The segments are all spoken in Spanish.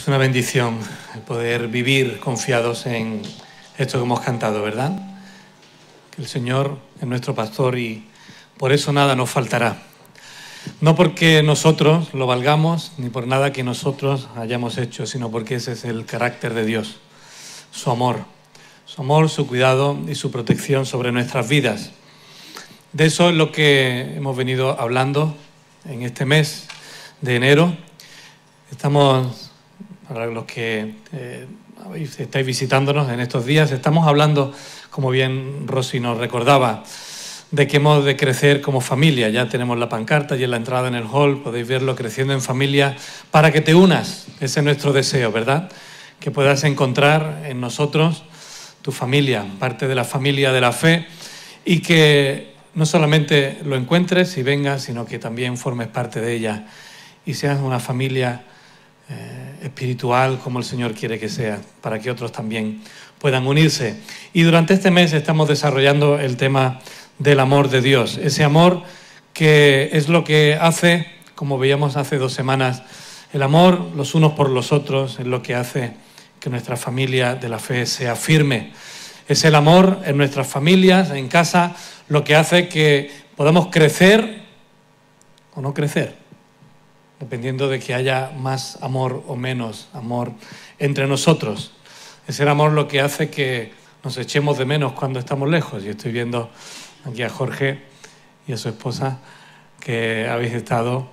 Es una bendición el poder vivir confiados en esto que hemos cantado, ¿verdad? Que el Señor es nuestro pastor y por eso nada nos faltará. No porque nosotros lo valgamos, ni por nada que nosotros hayamos hecho, sino porque ese es el carácter de Dios, su amor, su cuidado y su protección sobre nuestras vidas. De eso es lo que hemos venido hablando en este mes de enero. Estamos, para los que estáis visitándonos en estos días, estamos hablando, como bien Rosy nos recordaba, de que hemos de crecer como familia. Ya tenemos la pancarta y en la entrada en el hall podéis verlo, creciendo en familia, para que te unas. Ese es nuestro deseo, ¿verdad? Que puedas encontrar en nosotros tu familia, parte de la familia de la fe, y que no solamente lo encuentres y vengas, sino que también formes parte de ella y seas una familia espiritual como el Señor quiere que sea, para que otros también puedan unirse. Y durante este mes estamos desarrollando el tema del amor de Dios, ese amor que es lo que hace, como veíamos hace 2 semanas, el amor los unos por los otros es lo que hace que nuestra familia de la fe sea firme. Es el amor en nuestras familias, en casa, lo que hace que podamos crecer o no crecer, dependiendo de que haya más amor o menos amor entre nosotros. Es el amor lo que hace que nos echemos de menos cuando estamos lejos. Y estoy viendo aquí a Jorge y a su esposa que habéis estado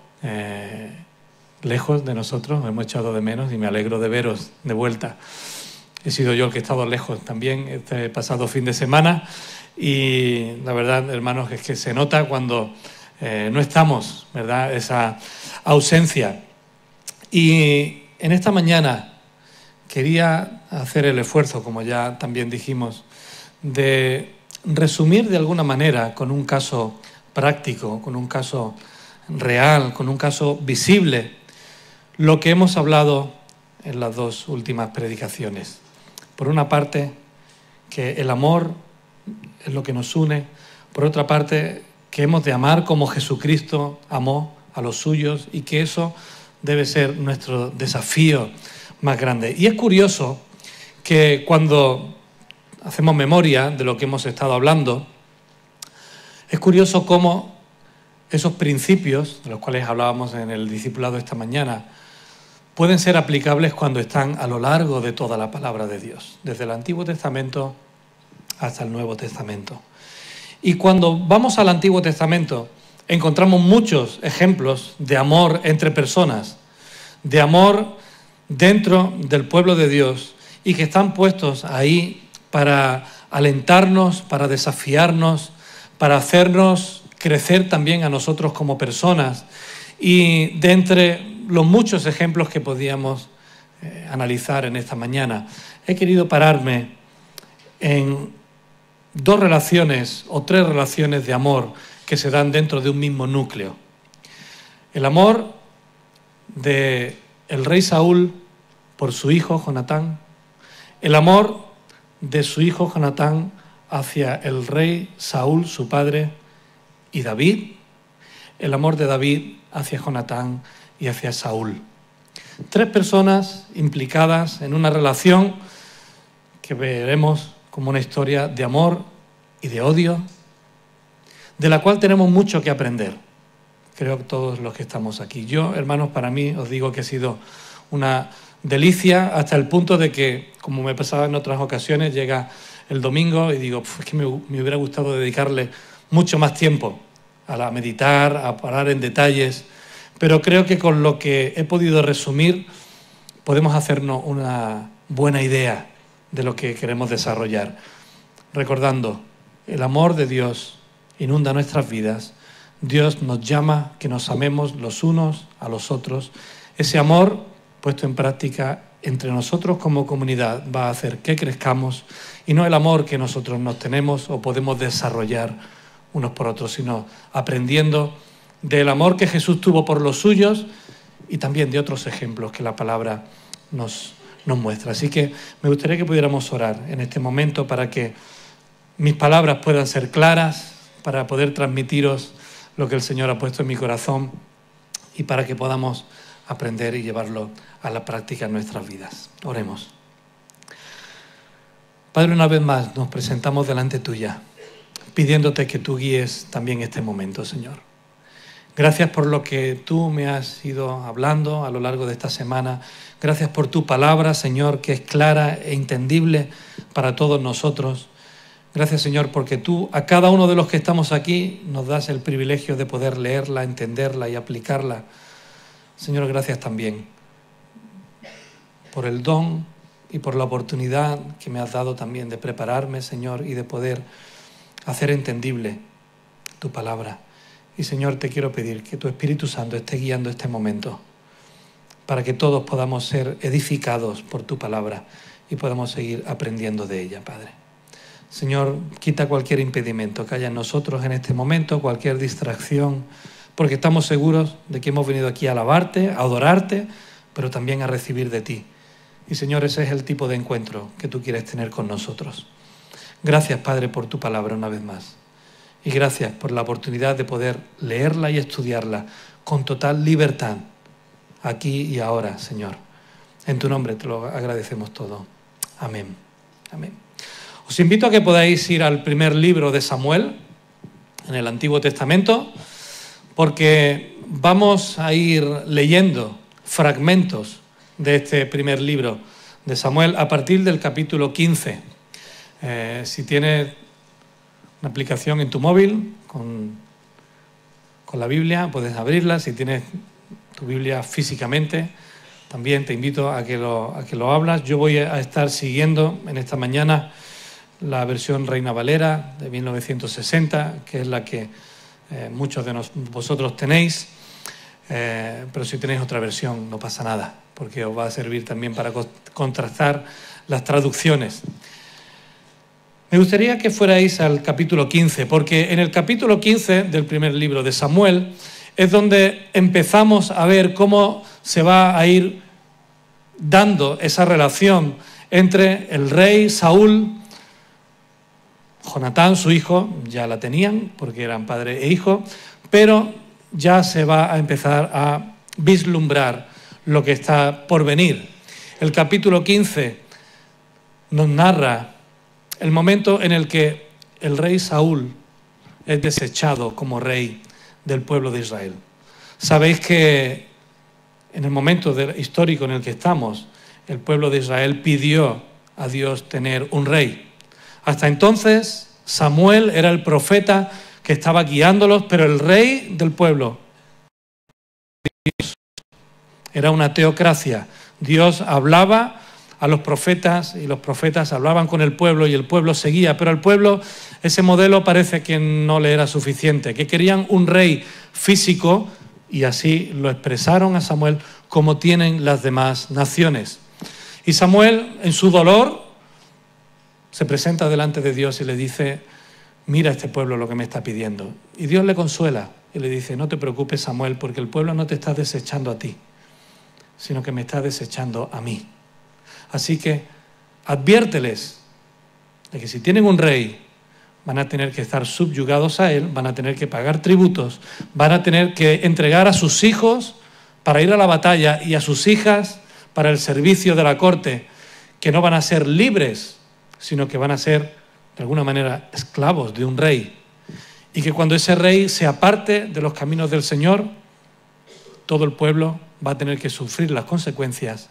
lejos de nosotros, nos hemos echado de menos y me alegro de veros de vuelta. He sido yo el que he estado lejos también este pasado fin de semana y la verdad, hermanos, es que se nota cuando no estamos, ¿verdad? Esa ausencia. Y en esta mañana quería hacer el esfuerzo, como ya también dijimos, de resumir de alguna manera con un caso práctico, con un caso real, con un caso visible, lo que hemos hablado en las 2 últimas predicaciones. Por una parte, que el amor es lo que nos une. Por otra parte, que hemos de amar como Jesucristo amó a los suyos y que eso debe ser nuestro desafío más grande. Y es curioso que cuando hacemos memoria de lo que hemos estado hablando, es curioso cómo esos principios, de los cuales hablábamos en el discipulado esta mañana, pueden ser aplicables cuando están a lo largo de toda la palabra de Dios, desde el Antiguo Testamento hasta el Nuevo Testamento. Y cuando vamos al Antiguo Testamento, encontramos muchos ejemplos de amor entre personas, de amor dentro del pueblo de Dios y que están puestos ahí para alentarnos, para desafiarnos, para hacernos crecer también a nosotros como personas. Y de entre los muchos ejemplos que podíamos analizar en esta mañana, he querido pararme en 2 relaciones o 3 relaciones de amor que se dan dentro de un mismo núcleo. El amor del rey Saúl por su hijo Jonatán, el amor de su hijo Jonatán hacia el rey Saúl, su padre, y David, el amor de David hacia Jonatán y hacia Saúl. 3 personas implicadas en una relación que veremos como una historia de amor y de odio, de la cual tenemos mucho que aprender. Creo que todos los que estamos aquí. Yo, hermanos, para mí os digo que ha sido una delicia hasta el punto de que, como me pasaba en otras ocasiones, llega el domingo y digo, es que me hubiera gustado dedicarle mucho más tiempo a meditar, a parar en detalles, pero creo que con lo que he podido resumir podemos hacernos una buena idea de lo que queremos desarrollar. Recordando, el amor de Dios inunda nuestras vidas. Dios nos llama que nos amemos los unos a los otros. Ese amor puesto en práctica entre nosotros como comunidad va a hacer que crezcamos y no el amor que nosotros nos tenemos o podemos desarrollar unos por otros, sino aprendiendo del amor que Jesús tuvo por los suyos y también de otros ejemplos que la palabra nos muestra. Así que me gustaría que pudiéramos orar en este momento para que mis palabras puedan ser claras, para poder transmitiros lo que el Señor ha puesto en mi corazón y para que podamos aprender y llevarlo a la práctica en nuestras vidas. Oremos. Padre, una vez más nos presentamos delante tuya, pidiéndote que tú guíes también este momento, Señor. Gracias por lo que tú me has ido hablando a lo largo de esta semana. Gracias por tu palabra, Señor, que es clara e entendible para todos nosotros. Gracias, Señor, porque tú a cada uno de los que estamos aquí nos das el privilegio de poder leerla, entenderla y aplicarla. Señor, gracias también por el don y por la oportunidad que me has dado también de prepararme, Señor, y de poder hacer entendible tu palabra. Y, Señor, te quiero pedir que tu Espíritu Santo esté guiando este momento para que todos podamos ser edificados por tu palabra y podamos seguir aprendiendo de ella, Padre. Señor, quita cualquier impedimento que haya en nosotros en este momento, cualquier distracción, porque estamos seguros de que hemos venido aquí a alabarte, a adorarte, pero también a recibir de ti. Y, Señor, ese es el tipo de encuentro que tú quieres tener con nosotros. Gracias, Padre, por tu palabra una vez más. Y gracias por la oportunidad de poder leerla y estudiarla con total libertad, aquí y ahora, Señor. En tu nombre te lo agradecemos todo. Amén. Amén. Os invito a que podáis ir al primer libro de Samuel, en el Antiguo Testamento, porque vamos a ir leyendo fragmentos de este primer libro de Samuel a partir del capítulo 15. Si tienes una aplicación en tu móvil con la Biblia, puedes abrirla. Si tienes tu Biblia físicamente, también te invito a que lo abras. Yo voy a estar siguiendo en esta mañana la versión Reina Valera de 1960, que es la que muchos de vosotros tenéis. Pero si tenéis otra versión no pasa nada, porque os va a servir también para contrastar las traducciones. Me gustaría que fuerais al capítulo 15, porque en el capítulo 15 del primer libro de Samuel es donde empezamos a ver cómo se va a ir dando esa relación entre el rey Saúl, Jonatán, su hijo, ya la tenían porque eran padre e hijo, pero ya se va a empezar a vislumbrar lo que está por venir. El capítulo 15 nos narra el momento en el que el rey Saúl es desechado como rey del pueblo de Israel. Sabéis que en el momento histórico en el que estamos, el pueblo de Israel pidió a Dios tener un rey. Hasta entonces, Samuel era el profeta que estaba guiándolos, pero el rey del pueblo, Dios, era una teocracia. Dios hablaba a los profetas y los profetas hablaban con el pueblo y el pueblo seguía, pero al pueblo ese modelo parece que no le era suficiente, que querían un rey físico y así lo expresaron a Samuel como tienen las demás naciones. Y Samuel, en su dolor, se presenta delante de Dios y le dice: mira este pueblo lo que me está pidiendo. Y Dios le consuela y le dice: no te preocupes, Samuel, porque el pueblo no te está desechando a ti, sino que me está desechando a mí. Así que adviérteles de que si tienen un rey, van a tener que estar subyugados a él, van a tener que pagar tributos, van a tener que entregar a sus hijos para ir a la batalla y a sus hijas para el servicio de la corte, que no van a ser libres, sino que van a ser, de alguna manera, esclavos de un rey. Y que cuando ese rey se aparte de los caminos del Señor, todo el pueblo va a tener que sufrir las consecuencias.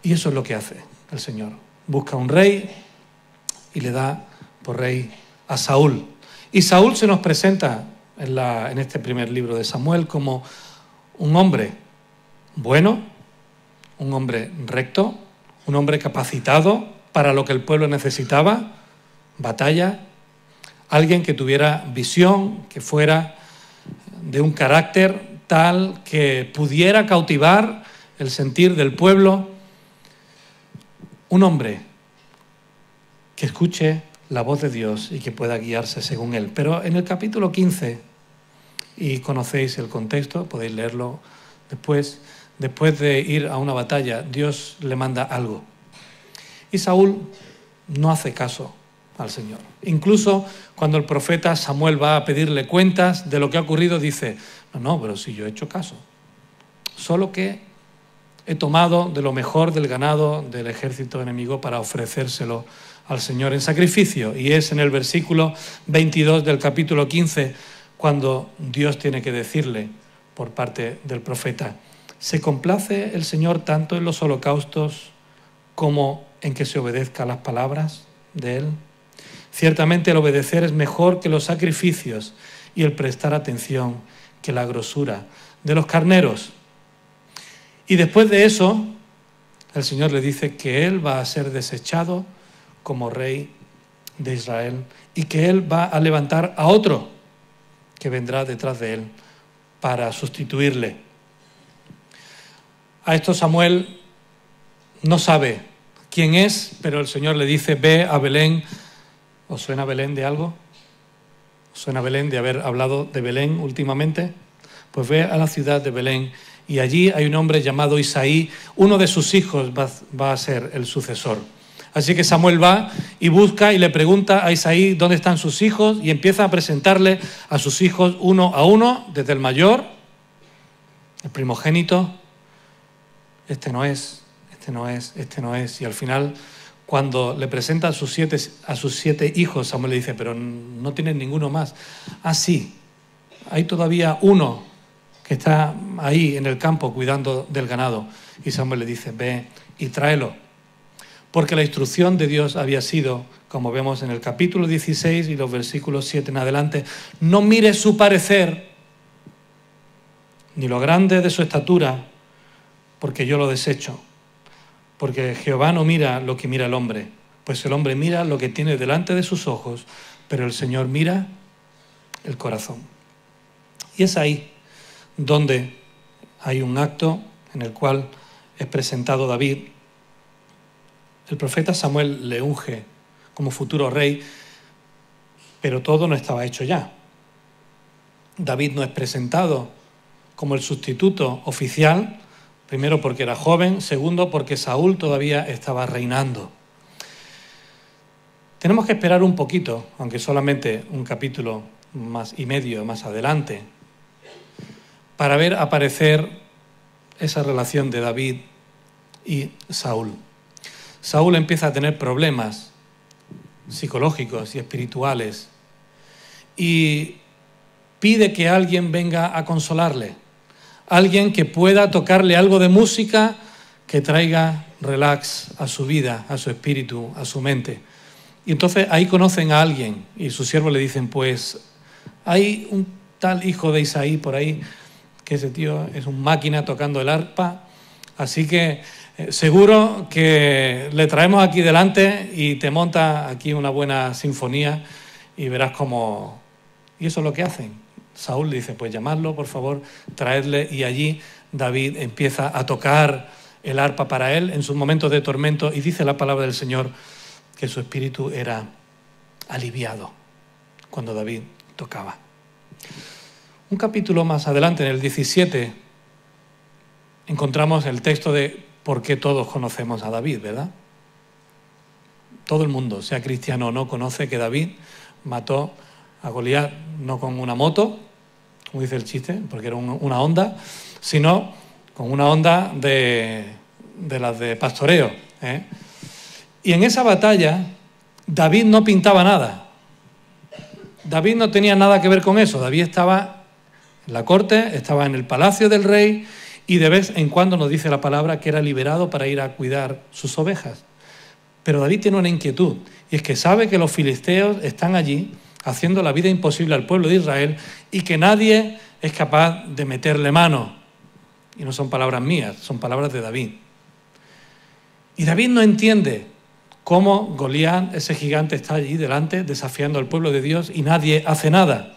Y eso es lo que hace el Señor. Busca un rey y le da por rey a Saúl. Y Saúl se nos presenta en este primer libro de Samuel como un hombre bueno, un hombre recto, un hombre capacitado para lo que el pueblo necesitaba, batalla, alguien que tuviera visión, que fuera de un carácter tal que pudiera cautivar el sentir del pueblo. Un hombre que escuche la voz de Dios y que pueda guiarse según él. Pero en el capítulo 15, y conocéis el contexto, podéis leerlo después de ir a una batalla, Dios le manda algo. Y Saúl no hace caso al Señor. Incluso cuando el profeta Samuel va a pedirle cuentas de lo que ha ocurrido, dice, no, pero si yo he hecho caso, solo que he tomado de lo mejor del ganado del ejército enemigo para ofrecérselo al Señor en sacrificio. Y es en el versículo 22 del capítulo 15 cuando Dios tiene que decirle por parte del profeta, ¿se complace el Señor tanto en los holocaustos como en que se obedezca a las palabras de Él? Ciertamente el obedecer es mejor que los sacrificios y el prestar atención que la grosura de los carneros. Y después de eso, el Señor le dice que Él va a ser desechado como rey de Israel y que Él va a levantar a otro que vendrá detrás de Él para sustituirle. A esto Samuel no sabe quién es, pero el Señor le dice, ve a Belén. ¿Os suena Belén de algo? ¿Os suena Belén de haber hablado de Belén últimamente? Pues ve a la ciudad de Belén y allí hay un hombre llamado Isaí, uno de sus hijos va a ser el sucesor. Así que Samuel va y busca y le pregunta a Isaí dónde están sus hijos y empieza a presentarle a sus hijos uno a uno, desde el mayor, el primogénito, este no es, y al final, cuando le presenta a sus siete hijos, Samuel le dice, pero no tienen ninguno más. Ah, sí, hay todavía uno que está ahí en el campo cuidando del ganado. Y Samuel le dice, ve y tráelo. Porque la instrucción de Dios había sido, como vemos en el capítulo 16 y los versículos 7 en adelante, no mire su parecer, ni lo grande de su estatura, porque yo lo desecho. Porque Jehová no mira lo que mira el hombre, pues el hombre mira lo que tiene delante de sus ojos, pero el Señor mira el corazón. Y es ahí donde hay un acto en el cual es presentado David. El profeta Samuel le unge como futuro rey, pero todo no estaba hecho ya. David no es presentado como el sustituto oficial, primero porque era joven, segundo porque Saúl todavía estaba reinando. Tenemos que esperar un poquito, aunque solamente un capítulo más y medio más adelante, para ver aparecer esa relación de David y Saúl. Saúl empieza a tener problemas psicológicos y espirituales y pide que alguien venga a consolarle, alguien que pueda tocarle algo de música que traiga relax a su vida, a su espíritu, a su mente. Y entonces ahí conocen a alguien y sus siervos le dicen, pues hay un tal hijo de Isaí por ahí, que ese tío es un máquina tocando el arpa, así que seguro que le traemos aquí delante y te monta aquí una buena sinfonía y verás cómo... Y eso es lo que hacen. Saúl le dice, pues llamadlo, por favor, traedle. Y allí David empieza a tocar el arpa para él en sus momentos de tormento y dice la palabra del Señor que su espíritu era aliviado cuando David tocaba. Un capítulo más adelante, en el 17, encontramos el texto de por qué todos conocemos a David, ¿verdad? Todo el mundo, sea cristiano o no, conoce que David mató a Goliat no con una moto, como dice el chiste, porque era una Honda, sino con una Honda de las de pastoreo, ¿eh? Y en esa batalla, David no pintaba nada. David no tenía nada que ver con eso. David estaba en la corte, estaba en el palacio del rey y de vez en cuando nos dice la palabra que era liberado para ir a cuidar sus ovejas. Pero David tiene una inquietud y es que sabe que los filisteos están allí haciendo la vida imposible al pueblo de Israel y que nadie es capaz de meterle mano. Y no son palabras mías, son palabras de David. Y David no entiende cómo Goliat, ese gigante, está allí delante desafiando al pueblo de Dios y nadie hace nada.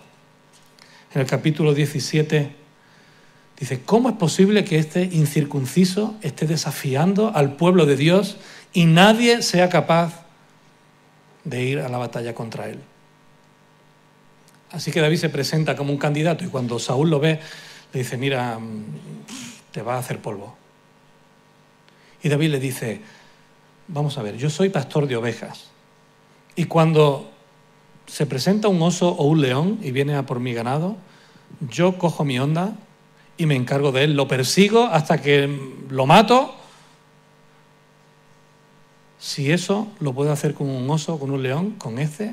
En el capítulo 17 dice, ¿cómo es posible que este incircunciso esté desafiando al pueblo de Dios y nadie sea capaz de ir a la batalla contra él? Así que David se presenta como un candidato y cuando Saúl lo ve, le dice, mira, te va a hacer polvo. Y David le dice, vamos a ver, yo soy pastor de ovejas Y cuando se presenta un oso o un león y viene a por mi ganado, yo cojo mi onda y me encargo de él, lo persigo hasta que lo mato. Si eso lo puedo hacer con un oso, con un león, con esto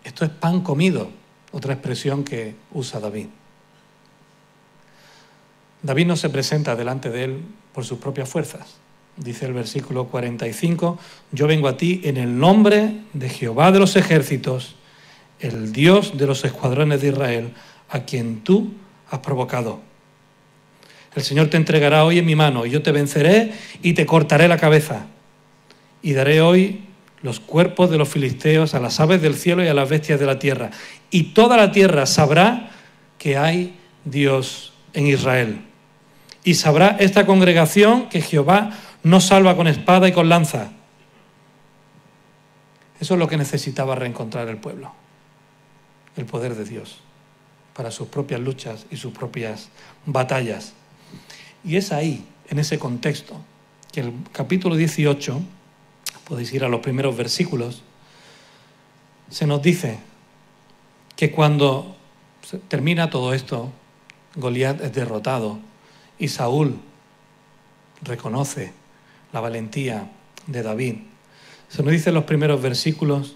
es pan comido, otra expresión que usa David. David no se presenta delante de él por sus propias fuerzas. Dice el versículo 45, yo vengo a ti en el nombre de Jehová de los ejércitos, el Dios de los escuadrones de Israel, a quien tú has provocado. El Señor te entregará hoy en mi mano, y yo te venceré y te cortaré la cabeza. Y daré hoy los cuerpos de los filisteos a las aves del cielo y a las bestias de la tierra. Y toda la tierra sabrá que hay Dios en Israel. Y sabrá esta congregación que Jehová no salva con espada y con lanza. Eso es lo que necesitaba reencontrar el pueblo. El poder de Dios para sus propias luchas y sus propias batallas. Y es ahí, en ese contexto, que el capítulo 18, podéis ir a los primeros versículos, se nos dice que cuando termina todo esto, Goliat es derrotado y Saúl reconoce la valentía de David. Se nos dice en los primeros versículos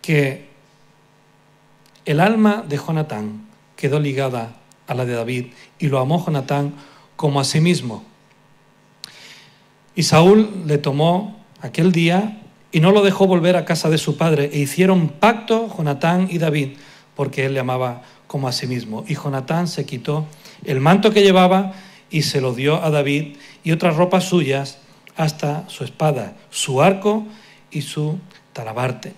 que el alma de Jonatán quedó ligada a la de David y lo amó Jonatán como a sí mismo. Y Saúl le tomó aquel día y no lo dejó volver a casa de su padre, e hicieron pacto Jonatán y David, porque él le amaba como a sí mismo. Y Jonatán se quitó el manto que llevaba y se lo dio a David y otras ropas suyas, hasta su espada, su arco y su talabarte.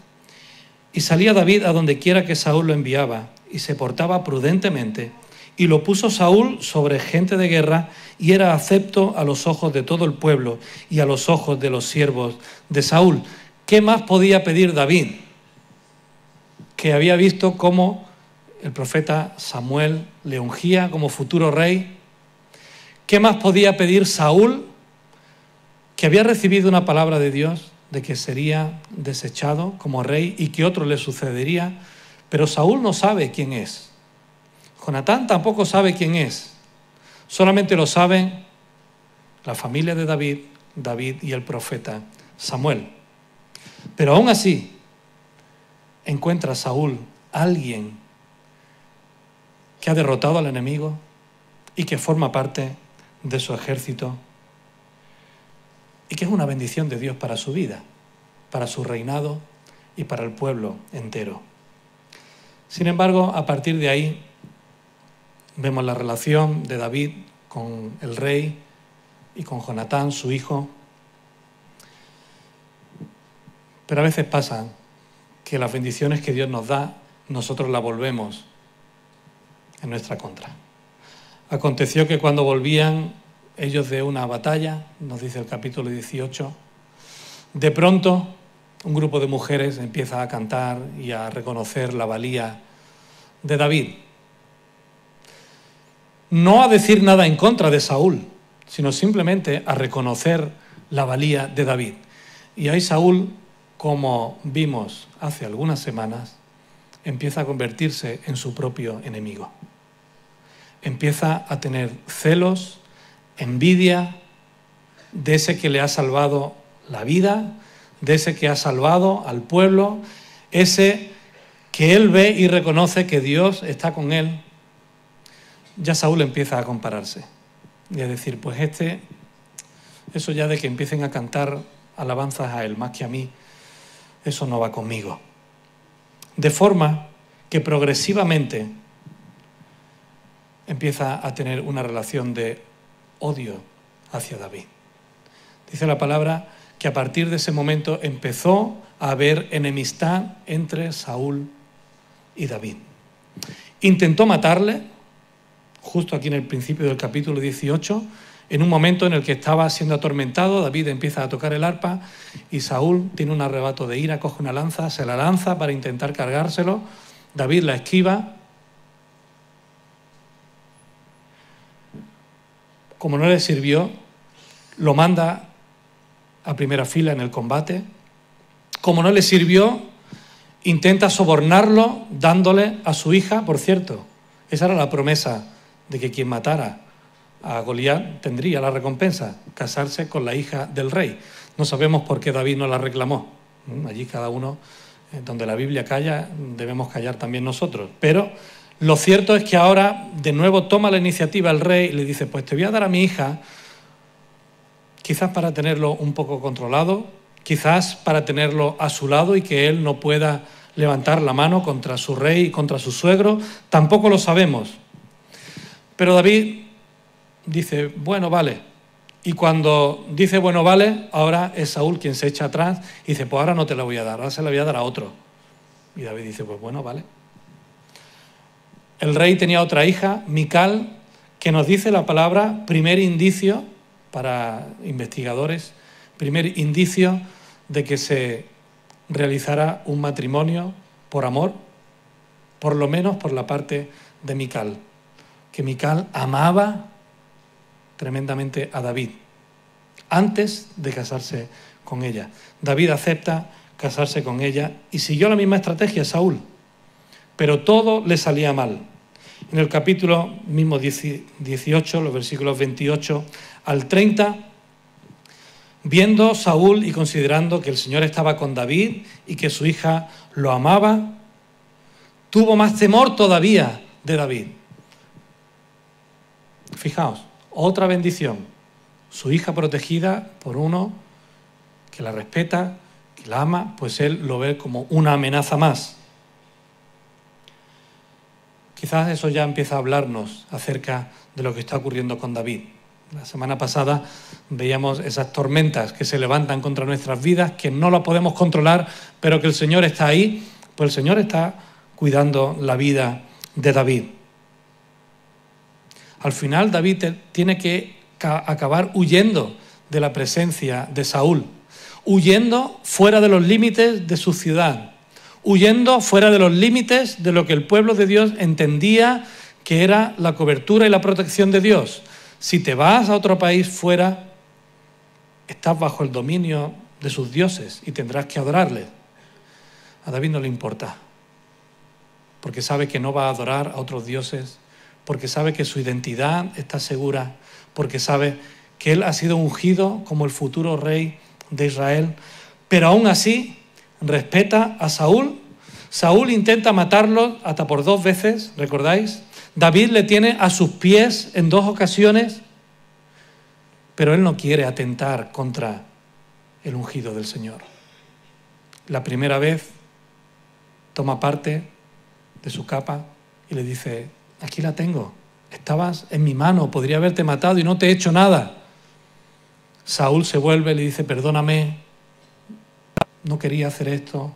Y salía David a donde quiera que Saúl lo enviaba, y se portaba prudentemente, y lo puso Saúl sobre gente de guerra, y era acepto a los ojos de todo el pueblo y a los ojos de los siervos de Saúl. ¿Qué más podía pedir David? Que había visto cómo el profeta Samuel le ungía como futuro rey. ¿Qué más podía pedir Saúl? Que había recibido una palabra de Dios de que sería desechado como rey y que otro le sucedería, pero Saúl no sabe quién es. Jonatán tampoco sabe quién es. Solamente lo saben la familia de David, David y el profeta Samuel. Pero aún así, encuentra Saúl a alguien que ha derrotado al enemigo y que forma parte de su ejército y que es una bendición de Dios para su vida, para su reinado y para el pueblo entero. Sin embargo, a partir de ahí, vemos la relación de David con el rey y con Jonatán, su hijo. Pero a veces pasa que las bendiciones que Dios nos da, nosotros las volvemos en nuestra contra. Aconteció que cuando volvían ellos de una batalla, nos dice el capítulo 18, de pronto un grupo de mujeres empieza a cantar y a reconocer la valía de David. No a decir nada en contra de Saúl, sino simplemente a reconocer la valía de David. Y ahí Saúl, como vimos hace algunas semanas, empieza a convertirse en su propio enemigo. Empieza a tener celos, envidia de ese que le ha salvado la vida, de ese que ha salvado al pueblo, ese que él ve y reconoce que Dios está con él. Ya Saúl empieza a compararse y a decir, pues eso ya de que empiecen a cantar alabanzas a él más que a mí, eso no va conmigo. De forma que progresivamente empieza a tener una relación de odio hacia David. Dice la palabra que a partir de ese momento empezó a haber enemistad entre Saúl y David. Intentó matarle, justo aquí en el principio del capítulo 18, en un momento en el que estaba siendo atormentado. David empieza a tocar el arpa y Saúl tiene un arrebato de ira, coge una lanza, se la lanza para intentar cargárselo. David la esquiva. Como no le sirvió, lo manda a primera fila en el combate Como no le sirvió, intenta sobornarlo dándole a su hija, por cierto. Esa era la promesa de que quien matara a Goliat tendría la recompensa, casarse con la hija del rey. No sabemos por qué David no la reclamó. Allí cada uno, donde la Biblia calla, debemos callar también nosotros. Pero lo cierto es que ahora de nuevo toma la iniciativa el rey y le dice, pues te voy a dar a mi hija, quizás para tenerlo un poco controlado, quizás para tenerlo a su lado y que él no pueda levantar la mano contra su rey y contra su suegro. Tampoco lo sabemos. Pero David dice, bueno, vale. Y cuando dice, bueno, vale, ahora es Saúl quien se echa atrás y dice, pues ahora no te la voy a dar, ahora se la voy a dar a otro. Y David dice, pues bueno, vale. El rey tenía otra hija, Mical, que nos dice la palabra, primer indicio para investigadores, primer indicio de que se realizara un matrimonio por amor, por lo menos por la parte de Mical, que Mical amaba tremendamente a David antes de casarse con ella. David acepta casarse con ella y siguió la misma estrategia Saúl, pero todo le salía mal. En el capítulo mismo 18, los versículos 28 al 30, viendo Saúl y considerando que el Señor estaba con David y que su hija lo amaba, tuvo más temor todavía de David. Fijaos, otra bendición, su hija protegida por uno que la respeta, que la ama, pues él lo ve como una amenaza más. Quizás eso ya empieza a hablarnos acerca de lo que está ocurriendo con David. La semana pasada veíamos esas tormentas que se levantan contra nuestras vidas, que no las podemos controlar, pero que el Señor está ahí, pues el Señor está cuidando la vida de David. Al final David tiene que acabar huyendo de la presencia de Saúl, huyendo fuera de los límites de su ciudad, huyendo fuera de los límites de lo que el pueblo de Dios entendía que era la cobertura y la protección de Dios. Si te vas a otro país fuera, estás bajo el dominio de sus dioses y tendrás que adorarles. A David no le importa, porque sabe que no va a adorar a otros dioses, porque sabe que su identidad está segura, porque sabe que él ha sido ungido como el futuro rey de Israel, pero aún así respeta a Saúl. Saúl intenta matarlo hasta por 2 veces, ¿recordáis? David le tiene a sus pies en 2 ocasiones, pero él no quiere atentar contra el ungido del Señor. La primera vez toma parte de su capa y le dice, aquí la tengo, estabas en mi mano, podría haberte matado y no te he hecho nada. Saúl se vuelve y le dice, perdóname, no quería hacer esto,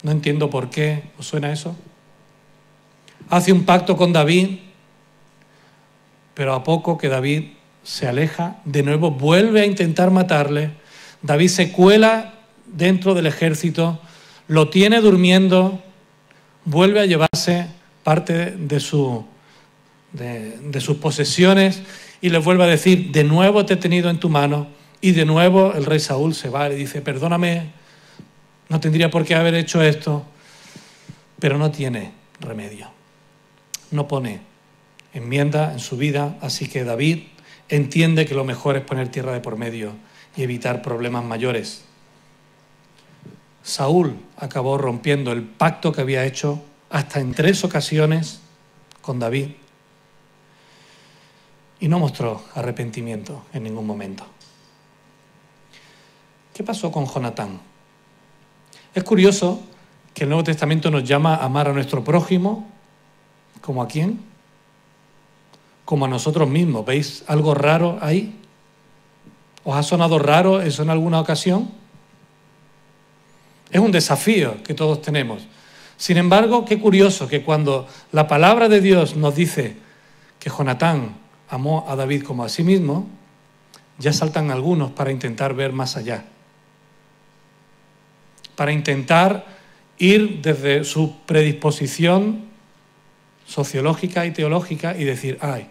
no entiendo por qué. ¿Os suena eso? Hace un pacto con David, pero a poco que David se aleja, de nuevo vuelve a intentar matarle. David se cuela dentro del ejército, lo tiene durmiendo, vuelve a llevarse parte de sus posesiones y le vuelve a decir, de nuevo te he tenido en tu mano. Y de nuevo el rey Saúl se va y le dice, perdóname, no tendría por qué haber hecho esto, pero no tiene remedio. No pone enmienda en su vida, así que David entiende que lo mejor es poner tierra de por medio y evitar problemas mayores. Saúl acabó rompiendo el pacto que había hecho hasta en 3 ocasiones con David y no mostró arrepentimiento en ningún momento. ¿Qué pasó con Jonatán? Es curioso que el Nuevo Testamento nos llama a amar a nuestro prójimo, ¿como a quién? Como a nosotros mismos. ¿Veis algo raro ahí? ¿Os ha sonado raro eso en alguna ocasión? Es un desafío que todos tenemos. Sin embargo, qué curioso que cuando la palabra de Dios nos dice que Jonatán amó a David como a sí mismo, ya saltan algunos para intentar ver más allá, para intentar ir desde su predisposición sociológica y teológica y decir, ay,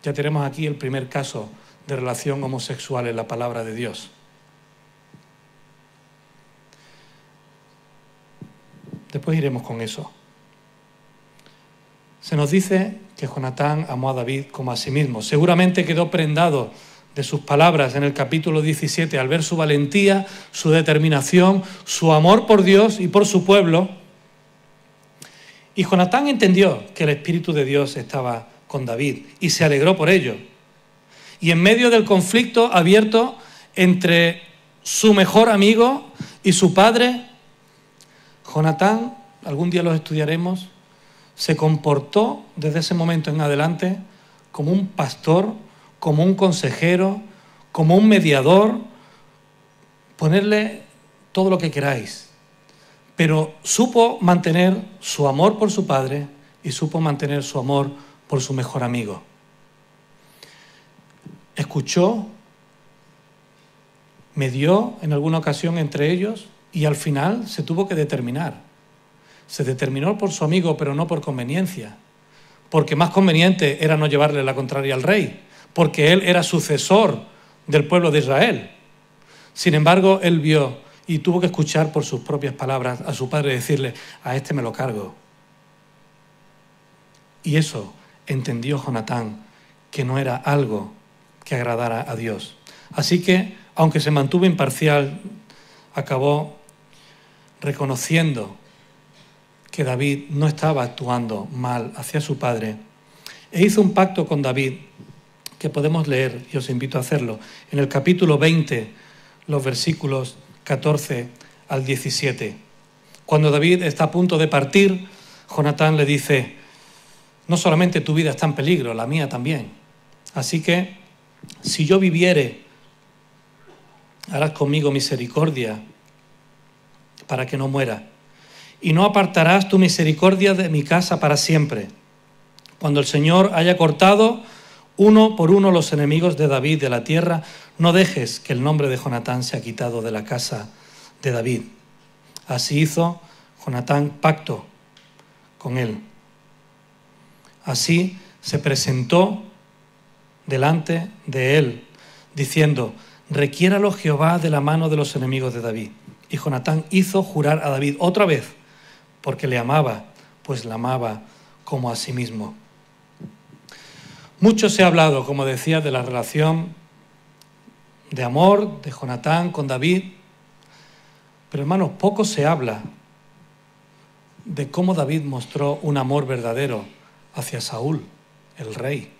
ya tenemos aquí el primer caso de relación homosexual en la palabra de Dios. Después iremos con eso. Se nos dice que Jonatán amó a David como a sí mismo. Seguramente quedó prendado de sus palabras en el capítulo 17 al ver su valentía, su determinación, su amor por Dios y por su pueblo. Y Jonatán entendió que el Espíritu de Dios estaba con David y se alegró por ello. Y en medio del conflicto abierto entre su mejor amigo y su padre, Jonatán, algún día lo estudiaremos, se comportó desde ese momento en adelante como un pastor, como un consejero, como un mediador, ponerle todo lo que queráis. Pero supo mantener su amor por su padre y supo mantener su amor por su mejor amigo. Escuchó, medió en alguna ocasión entre ellos y al final se tuvo que determinar. Se determinó por su amigo, pero no por conveniencia, porque más conveniente era no llevarle la contraria al rey, porque él era sucesor del pueblo de Israel. Sin embargo, él vio y tuvo que escuchar por sus propias palabras a su padre decirle: a este me lo cargo. Y eso entendió Jonatán, que no era algo que agradara a Dios. Así que, aunque se mantuvo imparcial, acabó reconociendo que David no estaba actuando mal hacia su padre e hizo un pacto con David que podemos leer, y os invito a hacerlo, en el capítulo 20, los versículos 14 al 17. Cuando David está a punto de partir, Jonatán le dice: no solamente tu vida está en peligro, la mía también. Así que, si yo viviere, harás conmigo misericordia para que no muera. Y no apartarás tu misericordia de mi casa para siempre. Cuando el Señor haya cortado uno por uno los enemigos de David de la tierra, no dejes que el nombre de Jonatán sea quitado de la casa de David. Así hizo Jonatán pacto con él. Así se presentó delante de él, diciendo: requiéralo Jehová de la mano de los enemigos de David. Y Jonatán hizo jurar a David otra vez, porque le amaba, pues la amaba como a sí mismo. Mucho se ha hablado, como decía, de la relación de amor de Jonatán con David, pero hermanos, poco se habla de cómo David mostró un amor verdadero hacia Saúl, el rey.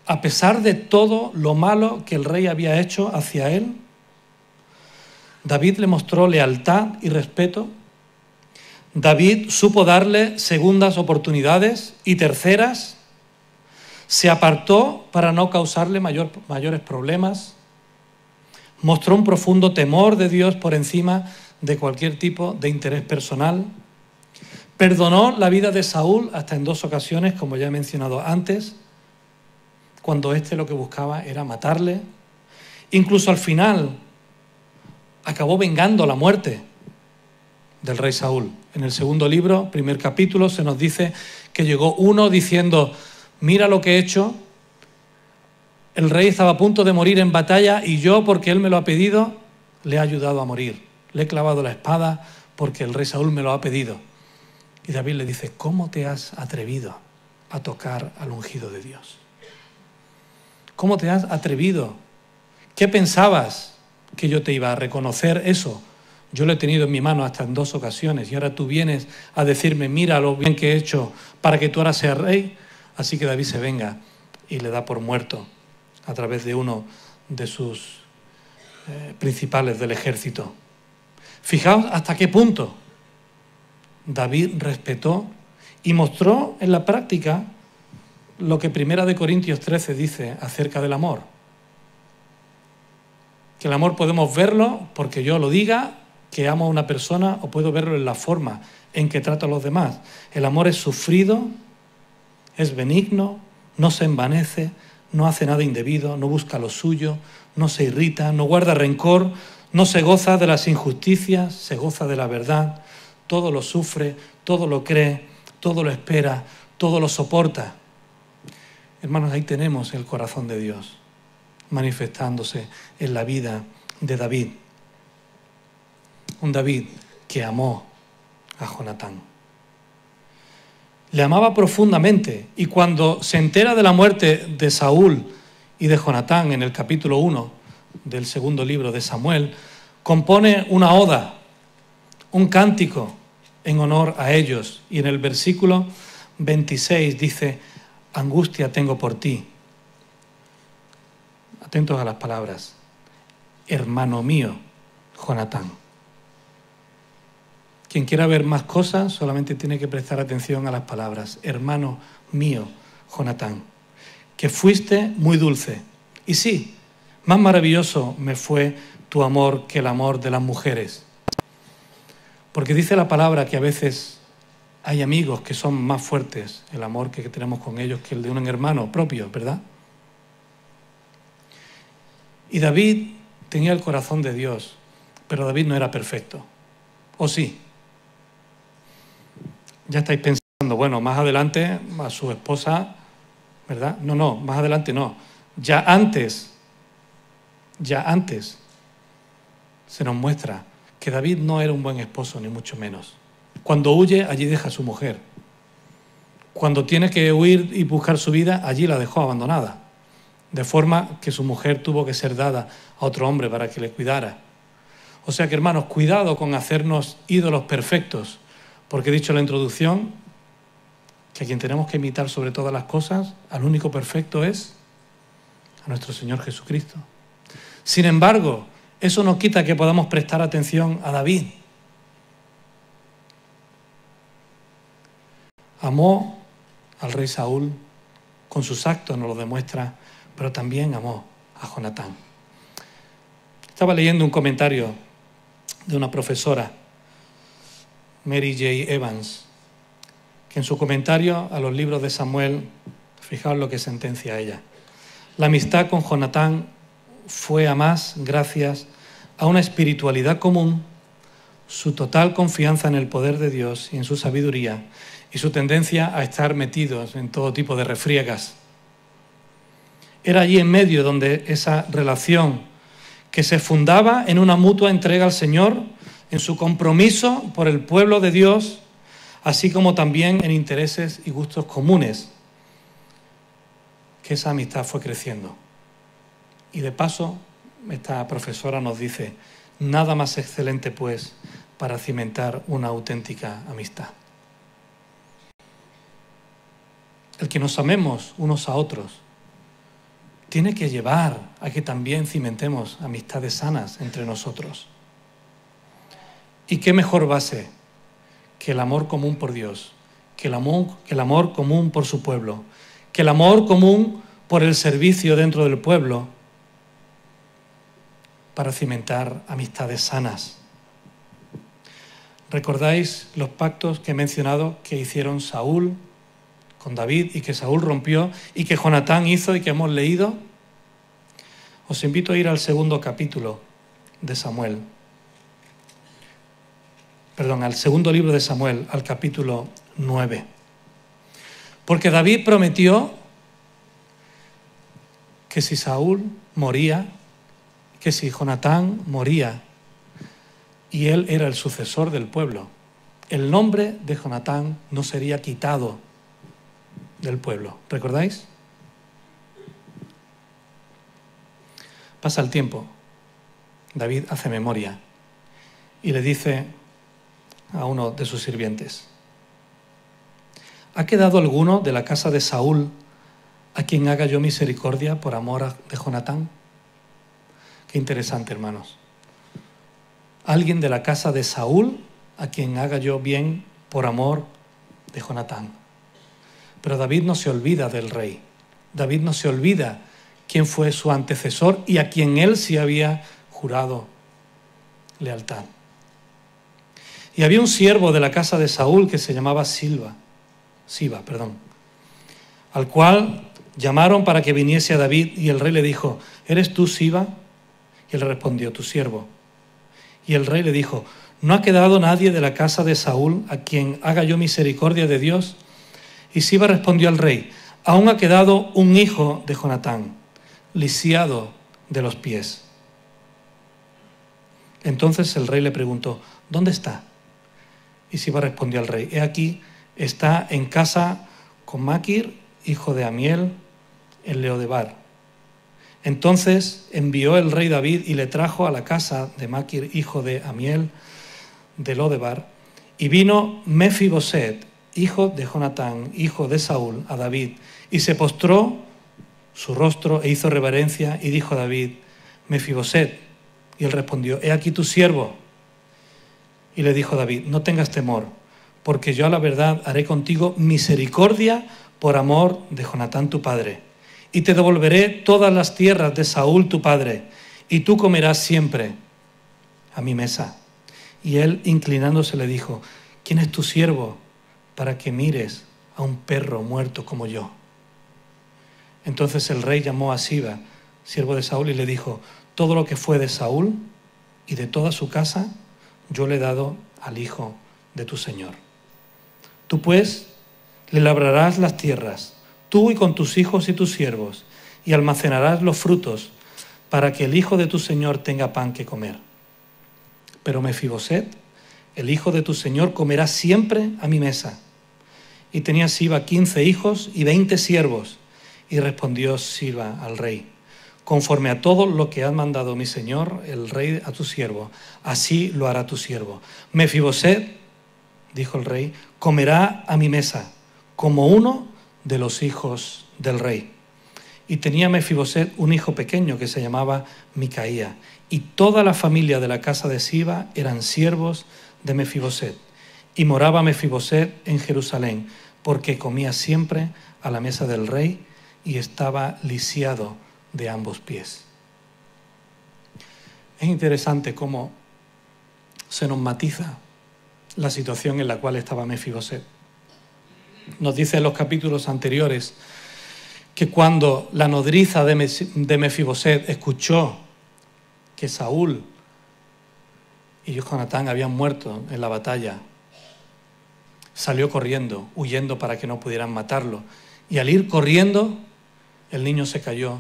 A pesar de todo lo malo que el rey había hecho hacia él, David le mostró lealtad y respeto. David supo darle segundas oportunidades y terceras. Se apartó para no causarle mayores problemas. Mostró un profundo temor de Dios por encima de cualquier tipo de interés personal. Perdonó la vida de Saúl hasta en 2 ocasiones, como ya he mencionado antes, cuando éste lo que buscaba era matarle. Incluso al final acabó vengando la muerte del rey Saúl. En el segundo libro, primer capítulo, se nos dice que llegó uno diciendo: mira lo que he hecho, el rey estaba a punto de morir en batalla y yo, porque él me lo ha pedido, le he ayudado a morir. Le he clavado la espada porque el rey Saúl me lo ha pedido. Y David le dice: ¿cómo te has atrevido a tocar al ungido de Dios? ¿Cómo te has atrevido? ¿Qué pensabas? ¿Que yo te iba a reconocer eso? Yo lo he tenido en mi mano hasta en 2 ocasiones y ahora tú vienes a decirme: mira lo bien que he hecho para que tú ahora seas rey. Así que David se venga y le da por muerto a través de uno de sus principales del ejército. Fijaos hasta qué punto David respetó y mostró en la práctica lo que 1 Corintios 13 dice acerca del amor. Que el amor podemos verlo porque yo lo diga, que amo a una persona, o puedo verlo en la forma en que trato a los demás. El amor es sufrido, es benigno, no se envanece, no hace nada indebido, no busca lo suyo, no se irrita, no guarda rencor, no se goza de las injusticias, se goza de la verdad, todo lo sufre, todo lo cree, todo lo espera, todo lo soporta. Hermanos, ahí tenemos el corazón de Dios manifestándose en la vida de David. Un David que amó a Jonatán. Le amaba profundamente, y cuando se entera de la muerte de Saúl y de Jonatán en el capítulo 1 del segundo libro de Samuel, compone una oda, un cántico en honor a ellos, y en el versículo 26 dice: angustia tengo por ti. Atentos a las palabras: hermano mío, Jonatán. Quien quiera ver más cosas solamente tiene que prestar atención a las palabras: hermano mío, Jonatán, que fuiste muy dulce. Y sí, más maravilloso me fue tu amor que el amor de las mujeres. Porque dice la palabra que a veces hay amigos que son más fuertes, el amor que tenemos con ellos, que el de un hermano propio, ¿verdad? Y David tenía el corazón de Dios, pero David no era perfecto. ¿O sí? Ya estáis pensando, bueno, más adelante a su esposa, ¿verdad? No, más adelante no. Ya antes se nos muestra que David no era un buen esposo, ni mucho menos. Cuando huye, allí deja a su mujer. Cuando tiene que huir y buscar su vida, allí la dejó abandonada. De forma que su mujer tuvo que ser dada a otro hombre para que le cuidara. O sea que, hermanos, cuidado con hacernos ídolos perfectos, porque he dicho en la introducción que a quien tenemos que imitar sobre todas las cosas, al único perfecto, es a nuestro Señor Jesucristo. Sin embargo, eso no quita que podamos prestar atención a David. Amó al rey Saúl, con sus actos nos lo demuestra, pero también amó a Jonatán. Estaba leyendo un comentario de una profesora, Mary J. Evans, que en su comentario a los libros de Samuel, fijaos lo que sentencia ella: la amistad con Jonatán fue a más gracias a una espiritualidad común, su total confianza en el poder de Dios y en su sabiduría, y su tendencia a estar metidos en todo tipo de refriegas. Era allí en medio donde esa relación, que se fundaba en una mutua entrega al Señor, en su compromiso por el pueblo de Dios, así como también en intereses y gustos comunes, que esa amistad fue creciendo. Y de paso, esta profesora nos dice: nada más excelente, pues, para cimentar una auténtica amistad. El que nos amemos unos a otros tiene que llevar a que también cimentemos amistades sanas entre nosotros. ¿Y qué mejor base que el amor común por Dios, que el amor común por su pueblo, que el amor común por el servicio dentro del pueblo, para cimentar amistades sanas? ¿Recordáis los pactos que he mencionado que hicieron Saúl con David y que Saúl rompió y que Jonatán hizo y que hemos leído? Os invito a ir al segundo capítulo de Samuel. Al segundo libro de Samuel, al capítulo 9. Porque David prometió que si Saúl moría, que si Jonatán moría, y él era el sucesor del pueblo, el nombre de Jonatán no sería quitado del pueblo. ¿Recordáis? Pasa el tiempo, David hace memoria y le dice a uno de sus sirvientes: ¿ha quedado alguno de la casa de Saúl a quien haga yo misericordia por amor de Jonatán? Qué interesante, hermanos. Alguien de la casa de Saúl a quien haga yo bien por amor de Jonatán. Pero David no se olvida del rey. David no se olvida quién fue su antecesor y a quien él sí había jurado lealtad. Y había un siervo de la casa de Saúl que se llamaba Siba, al cual llamaron para que viniese a David, y el rey le dijo: ¿eres tú Siba? Y él respondió: tu siervo. Y el rey le dijo: ¿no ha quedado nadie de la casa de Saúl a quien haga yo misericordia de Dios? Y Siba respondió al rey: aún ha quedado un hijo de Jonatán, lisiado de los pies. Entonces el rey le preguntó: ¿dónde está? Y Siba respondió al rey: he aquí, está en casa con Maquir, hijo de Amiel, en Lo-debar. Entonces envió el rey David y le trajo a la casa de Maquir, hijo de Amiel, de Lo-debar. Y vino Mefiboset, hijo de Jonatán, hijo de Saúl, a David, y se postró su rostro e hizo reverencia, y dijo a David: Mefiboset. Y él respondió: he aquí tu siervo. Y le dijo David: no tengas temor, porque yo a la verdad haré contigo misericordia por amor de Jonatán tu padre, y te devolveré todas las tierras de Saúl tu padre, y tú comerás siempre a mi mesa. Y él, inclinándose, le dijo: ¿quién es tu siervo para que mires a un perro muerto como yo? Entonces el rey llamó a Siba, siervo de Saúl, y le dijo: todo lo que fue de Saúl y de toda su casa, yo le he dado al hijo de tu señor. Tú pues le labrarás las tierras, tú y con tus hijos y tus siervos, y almacenarás los frutos, para que el hijo de tu señor tenga pan que comer. Pero Mefiboset, el hijo de tu señor, comerá siempre a mi mesa. Y tenía Siba 15 hijos y 20 siervos. Y respondió Siba al rey: conforme a todo lo que ha mandado mi señor, el rey, a tu siervo, así lo hará tu siervo. Mefiboset, dijo el rey, comerá a mi mesa, como uno de los hijos del rey. Y tenía Mefiboset un hijo pequeño que se llamaba Micaía, y toda la familia de la casa de Siba eran siervos de Mefiboset. Y moraba Mefiboset en Jerusalén, porque comía siempre a la mesa del rey y estaba lisiado de ambos pies. Es interesante cómo se nos matiza la situación en la cual estaba Mefiboset. Nos dice en los capítulos anteriores que cuando la nodriza de Mefiboset escuchó que Saúl y Jonatán habían muerto en la batalla, salió corriendo, huyendo para que no pudieran matarlo. Y al ir corriendo, el niño se cayó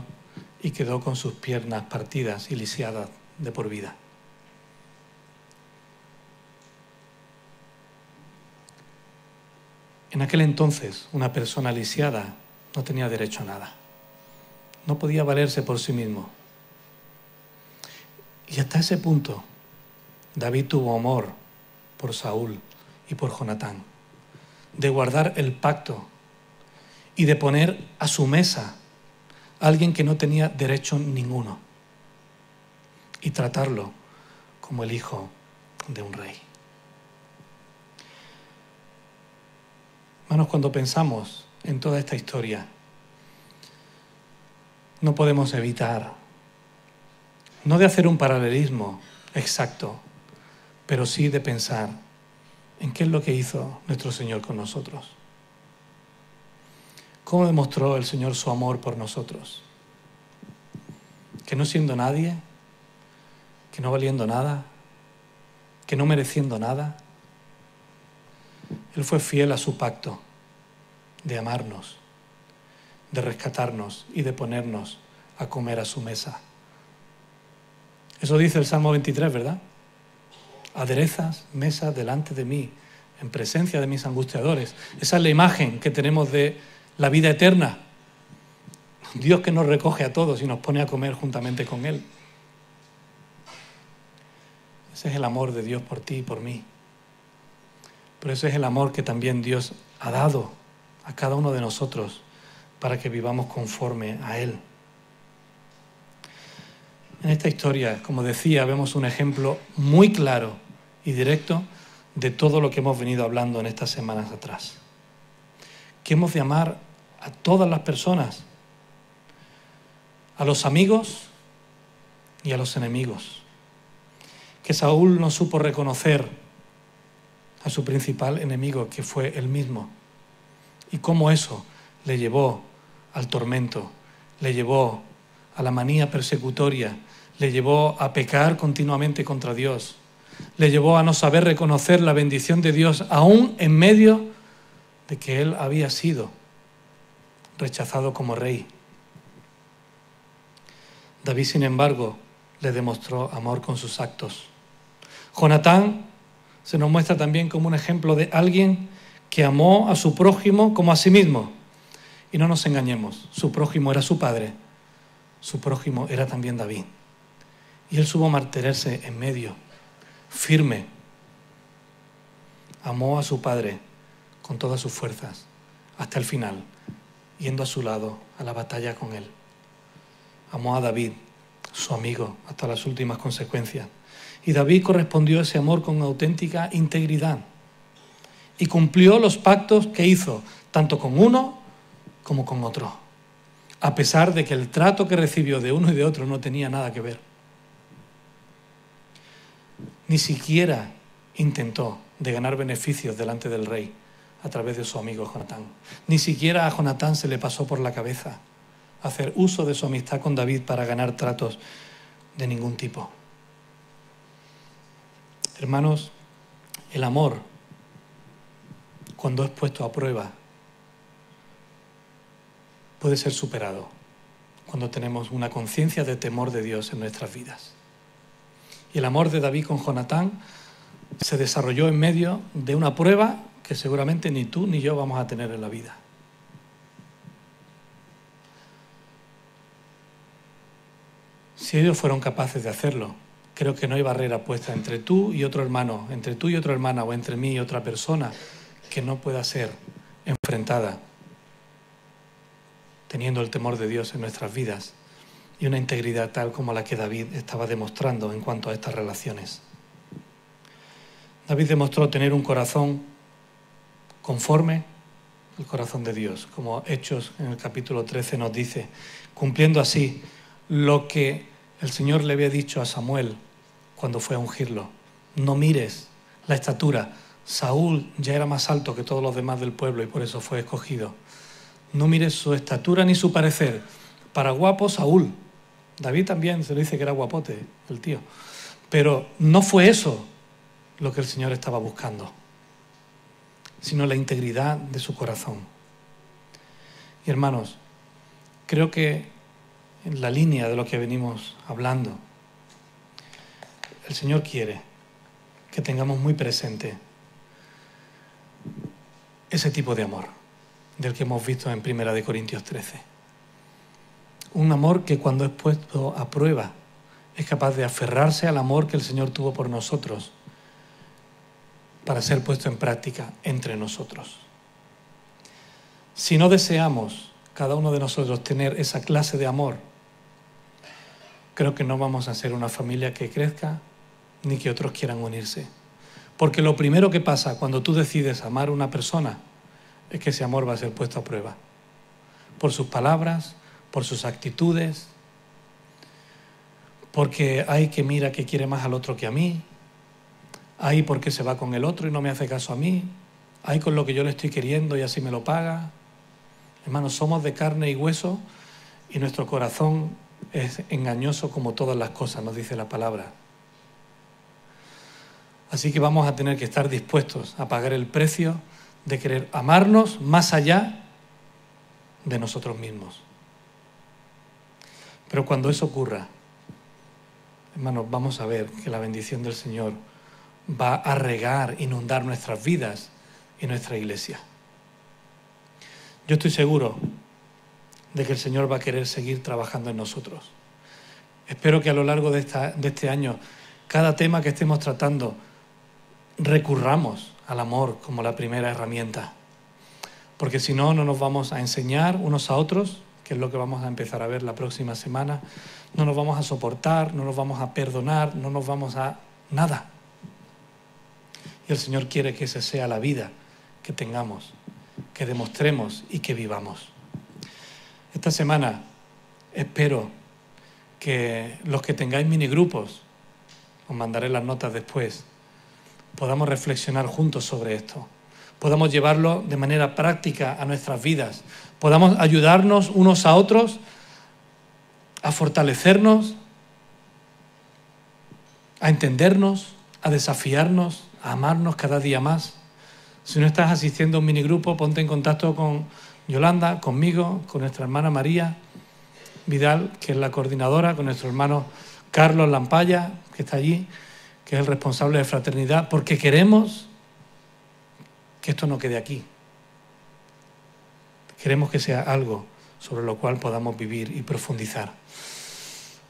y quedó con sus piernas partidas y lisiadas de por vida. En aquel entonces, una persona lisiada no tenía derecho a nada. No podía valerse por sí mismo. Y hasta ese punto, David tuvo amor por Saúl y por Jonatán, de guardar el pacto y de poner a su mesa a alguien que no tenía derecho ninguno y tratarlo como el hijo de un rey. Hermanos, cuando pensamos en toda esta historia, no podemos evitar, no de hacer un paralelismo exacto, pero sí de pensar en qué es lo que hizo nuestro Señor con nosotros. ¿Cómo demostró el Señor su amor por nosotros? Que no siendo nadie, que no valiendo nada, que no mereciendo nada, Él fue fiel a su pacto de amarnos, de rescatarnos y de ponernos a comer a su mesa. Eso dice el Salmo 23, ¿verdad? Aderezas mesa delante de mí, en presencia de mis angustiadores. Esa es la imagen que tenemos de la vida eterna. Dios que nos recoge a todos y nos pone a comer juntamente con Él. Ese es el amor de Dios por ti y por mí. Pero ese es el amor que también Dios ha dado a cada uno de nosotros para que vivamos conforme a Él. En esta historia, como decía, vemos un ejemplo muy claro y directo de todo lo que hemos venido hablando en estas semanas atrás. Que hemos de amar a todas las personas, a los amigos y a los enemigos. Que Saúl no supo reconocer a su principal enemigo, que fue él mismo, y cómo eso le llevó al tormento, le llevó a la manía persecutoria, le llevó a pecar continuamente contra Dios, le llevó a no saber reconocer la bendición de Dios aún en medio de que él había sido rechazado como rey. David, sin embargo, le demostró amor con sus actos. Jonatán se nos muestra también como un ejemplo de alguien que amó a su prójimo como a sí mismo. Y no nos engañemos, su prójimo era su padre, su prójimo era también David. Y él supo mantenerse en medio, firme. Amó a su padre con todas sus fuerzas, hasta el final, yendo a su lado a la batalla con él. Amó a David, su amigo, hasta las últimas consecuencias. Y David correspondió a ese amor con auténtica integridad. Y cumplió los pactos que hizo, tanto con uno como con otro. A pesar de que el trato que recibió de uno y de otro no tenía nada que ver. Ni siquiera intentó de ganar beneficios delante del rey a través de su amigo Jonatán. Ni siquiera a Jonatán se le pasó por la cabeza hacer uso de su amistad con David para ganar tratos de ningún tipo. Hermanos, el amor, cuando es puesto a prueba, puede ser superado cuando tenemos una conciencia de temor de Dios en nuestras vidas. Y el amor de David con Jonatán se desarrolló en medio de una prueba que seguramente ni tú ni yo vamos a tener en la vida. Si ellos fueron capaces de hacerlo, creo que no hay barrera puesta entre tú y otro hermano, entre tú y otra hermana o entre mí y otra persona que no pueda ser enfrentada teniendo el temor de Dios en nuestras vidas y una integridad tal como la que David estaba demostrando en cuanto a estas relaciones. David demostró tener un corazón conforme al corazón de Dios, como Hechos en el capítulo 13 nos dice, cumpliendo así lo que el Señor le había dicho a Samuel cuando fue a ungirlo. No mires la estatura. Saúl ya era más alto que todos los demás del pueblo y por eso fue escogido. No mires su estatura ni su parecer. Para guapo, Saúl. David también se le dice que era guapote, el tío. Pero no fue eso lo que el Señor estaba buscando, sino la integridad de su corazón. Y hermanos, creo que en la línea de lo que venimos hablando, el Señor quiere que tengamos muy presente ese tipo de amor del que hemos visto en 1 Corintios 13. Un amor que cuando es puesto a prueba es capaz de aferrarse al amor que el Señor tuvo por nosotros para ser puesto en práctica entre nosotros. Si no deseamos cada uno de nosotros tener esa clase de amor, creo que no vamos a ser una familia que crezca ni que otros quieran unirse. Porque lo primero que pasa cuando tú decides amar a una persona es que ese amor va a ser puesto a prueba. Por sus palabras, por sus actitudes, porque hay que mira que quiere más al otro que a mí, hay porque se va con el otro y no me hace caso a mí, hay con lo que yo le estoy queriendo y así me lo paga. Hermanos, somos de carne y hueso y nuestro corazón es engañoso como todas las cosas, nos dice la palabra. Así que vamos a tener que estar dispuestos a pagar el precio de querer amarnos más allá de nosotros mismos. Pero cuando eso ocurra, hermanos, vamos a ver que la bendición del Señor va a regar, inundar nuestras vidas y nuestra iglesia. Yo estoy seguro de que el Señor va a querer seguir trabajando en nosotros. Espero que a lo largo de este año, cada tema que estemos tratando, recurramos al amor como la primera herramienta. Porque si no, no nos vamos a enseñar unos a otros, que es lo que vamos a empezar a ver la próxima semana. No nos vamos a soportar, no nos vamos a perdonar, no nos vamos a nada. Y el Señor quiere que esa sea la vida que tengamos, que demostremos y que vivamos. Esta semana espero que los que tengáis minigrupos, os mandaré las notas después, podamos reflexionar juntos sobre esto, podamos llevarlo de manera práctica a nuestras vidas, podamos ayudarnos unos a otros a fortalecernos, a entendernos, a desafiarnos, a amarnos cada día más. Si no estás asistiendo a un minigrupo, ponte en contacto con Yolanda, conmigo, con nuestra hermana María Vidal, que es la coordinadora, con nuestro hermano Carlos Lampaya, que está allí, que es el responsable de fraternidad, porque queremos que esto no quede aquí. Queremos que sea algo sobre lo cual podamos vivir y profundizar.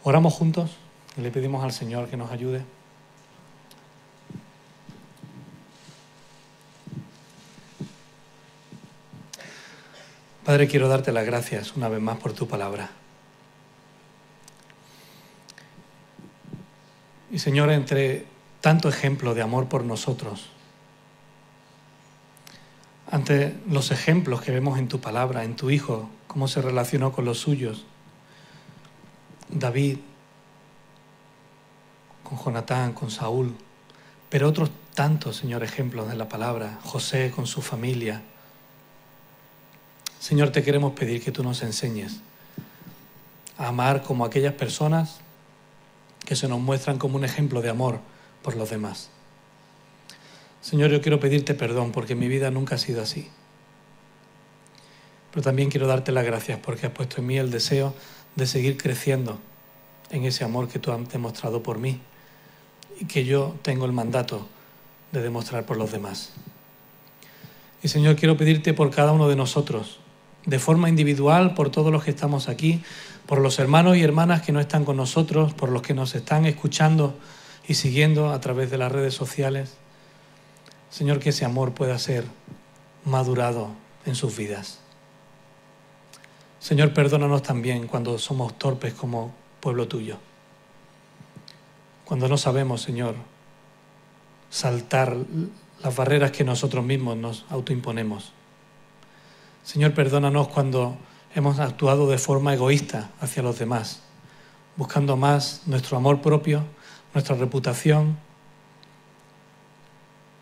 Oramos juntos y le pedimos al Señor que nos ayude. Padre, quiero darte las gracias una vez más por tu palabra. Y Señor, entre tanto ejemplo de amor por nosotros, ante los ejemplos que vemos en tu palabra, en tu Hijo, cómo se relacionó con los suyos, David, con Jonatán, con Saúl, pero otros tantos, Señor, ejemplos de la palabra, José con su familia. Señor, te queremos pedir que tú nos enseñes a amar como aquellas personas que se nos muestran como un ejemplo de amor por los demás. Señor, yo quiero pedirte perdón porque mi vida nunca ha sido así. Pero también quiero darte las gracias porque has puesto en mí el deseo de seguir creciendo en ese amor que tú has demostrado por mí y que yo tengo el mandato de demostrar por los demás. Y Señor, quiero pedirte por cada uno de nosotros, de forma individual, por todos los que estamos aquí, por los hermanos y hermanas que no están con nosotros, por los que nos están escuchando y siguiendo a través de las redes sociales. Señor, que ese amor pueda ser madurado en sus vidas. Señor, perdónanos también cuando somos torpes como pueblo tuyo. Cuando no sabemos, Señor, saltar las barreras que nosotros mismos nos autoimponemos. Señor, perdónanos cuando hemos actuado de forma egoísta hacia los demás, buscando más nuestro amor propio, nuestra reputación,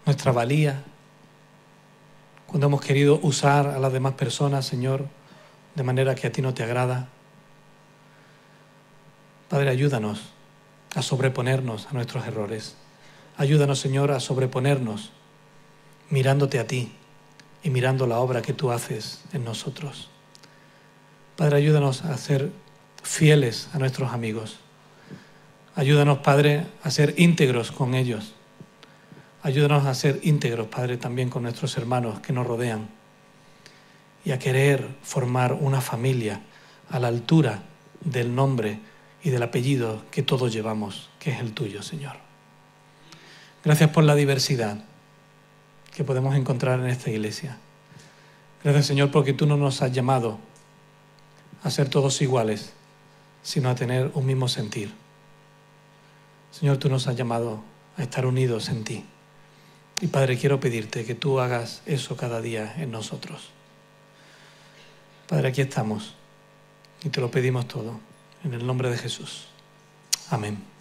nuestra valía, cuando hemos querido usar a las demás personas, Señor, de manera que a ti no te agrada. Padre, ayúdanos a sobreponernos a nuestros errores. Ayúdanos, Señor, a sobreponernos mirándote a ti y mirando la obra que tú haces en nosotros. Padre, ayúdanos a ser fieles a nuestros amigos. Ayúdanos, Padre, a ser íntegros con ellos. Ayúdanos a ser íntegros, Padre, también con nuestros hermanos que nos rodean y a querer formar una familia a la altura del nombre y del apellido que todos llevamos, que es el tuyo, Señor. Gracias por la diversidad que podemos encontrar en esta iglesia. Gracias, Señor, porque tú no nos has llamado a ser todos iguales, sino a tener un mismo sentir. Señor, tú nos has llamado a estar unidos en ti. Y Padre, quiero pedirte que tú hagas eso cada día en nosotros. Padre, aquí estamos y te lo pedimos todo, en el nombre de Jesús. Amén.